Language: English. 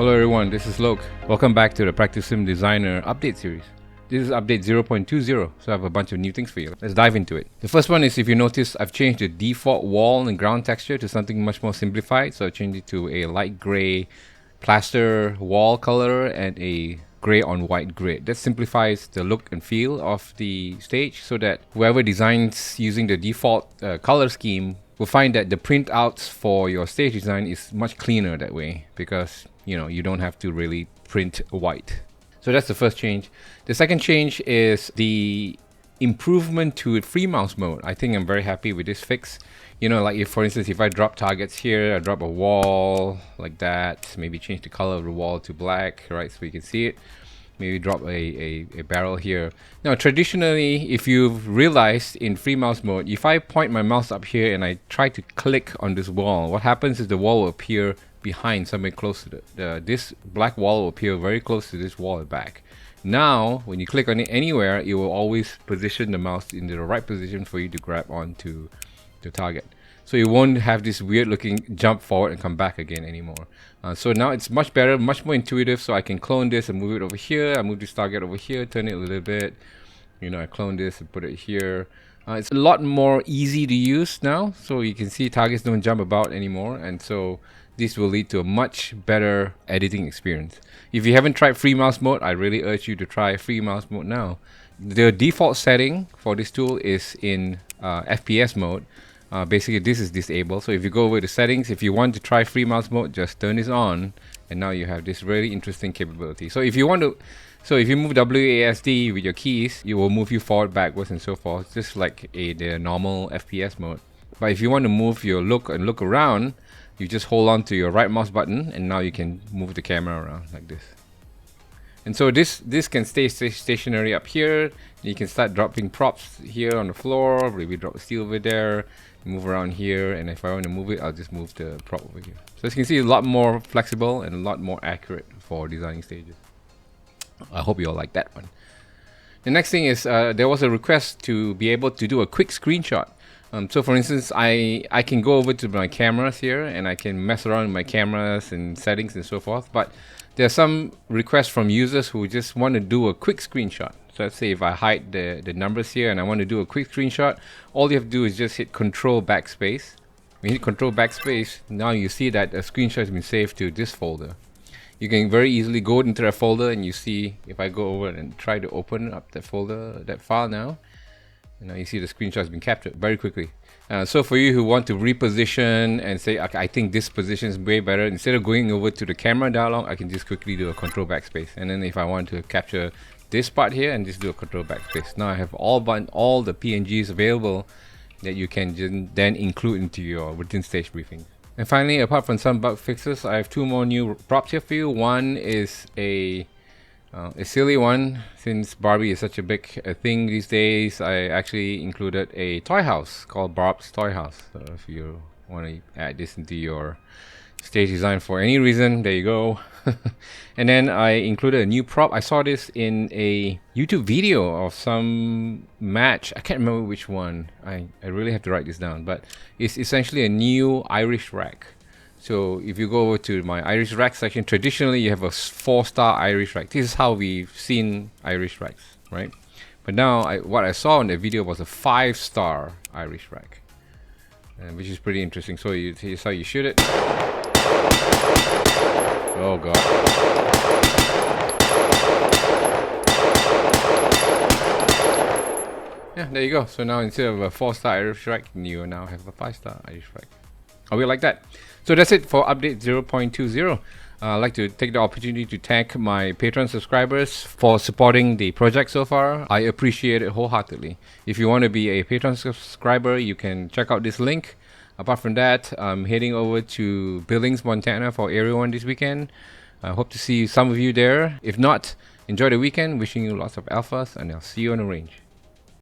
Hello everyone, this is Lok. Welcome back to the Practisim Designer update series. This is update 0.20, so I have a bunch of new things for you. Let's dive into it. The first one is, if you notice, I've changed the default wall and ground texture to something much more simplified. So I've changed it to a light gray plaster wall color and a gray on white grid. That simplifies the look and feel of the stage so that whoever designs using the default color scheme will find that the printouts for your stage design is much cleaner that way, because you don't have to really print white. So that's the first change. The second change is the improvement to free mouse mode. I think I'm very happy with this fix. Like if, for instance, if I drop targets here, I drop a wall like that, maybe change the color of the wall to black, right, so you can see it. Maybe drop a barrel here. Now, traditionally, if you've realized in free mouse mode, if I point my mouse up here and I try to click on this wall, what happens is the wall will appear behind, somewhere close to this black wall will appear very close to this wall at back. Now, when you click on it anywhere, it will always position the mouse in the right position for you to grab onto the target. So you won't have this weird looking jump forward and come back again anymore. So now it's much better, much more intuitive. So I can clone this and move it over here. I move this target over here, turn it a little bit. I clone this and put it here. It's a lot more easy to use now. So you can see targets don't jump about anymore. And so this will lead to a much better editing experience. If you haven't tried free mouse mode, I really urge you to try free mouse mode now. The default setting for this tool is in FPS mode. Basically, this is disabled. So if you go over to settings, if you want to try free mouse mode, just turn this on, and now you have this really interesting capability. So if you move WASD with your keys, it will move you forward, backwards, and so forth, just like the normal FPS mode. But if you want to move your look around, you just hold on to your right mouse button, and now you can move the camera around like this. And so this can stay stationary up here. You can start dropping props here on the floor, maybe drop a steel over there, move around here, and if I want to move it, I'll just move the prop over here. So as you can see, a lot more flexible and a lot more accurate for designing stages. I hope you all like that one. The next thing is there was a request to be able to do a quick screenshot. So for instance, I can go over to my cameras here and I can mess around with my cameras and settings and so forth, but there are some requests from users who just want to do a quick screenshot. So let's say if I hide the numbers here and I want to do a quick screenshot, all you have to do is just hit CTRL-BKSP. When you hit CTRL-BKSP, now you see that a screenshot has been saved to this folder. You can very easily go into that folder, and you see, if I go over and try to open up that folder, that file now, you see the screenshot has been captured very quickly. So for you who want to reposition and say, okay, I think this position is way better, instead of going over to the camera dialog, I can just quickly do a CTRL-BKSP. And then if I want to capture this part here, and just do a CTRL-BKSP. Now I have all the PNGs available that you can then include into your written stage briefing. And finally, apart from some bug fixes, I have two more new props here for you. One is a silly one. Since Barbie is such a big thing these days, I actually included a toy house called Barb's Toy House. So if you want to add this into your stage design for any reason, there you go. And then I included a new prop. I saw this in a YouTube video of some match. I can't remember which one. I really have to write this down, but it's essentially a new Irish rack. So if you go over to my Irish rack section, traditionally you have a 4-star Irish rack. This is how we've seen Irish racks, right? But now what I saw in the video was a 5-star Irish rack, which is pretty interesting. So here's how you shoot it. Oh god. Yeah, there you go. So now instead of a 4-star Irish rack, you now have a 5-star Irish rack. How we like that? So that's it for update 0.20. I'd like to take the opportunity to thank my Patreon subscribers for supporting the project so far. I appreciate it wholeheartedly. If you want to be a Patreon subscriber, you can check out this link. Apart from that, I'm heading over to Billings, Montana for Area 1 this weekend. I hope to see some of you there. If not, enjoy the weekend. Wishing you lots of alphas, and I'll see you on the range.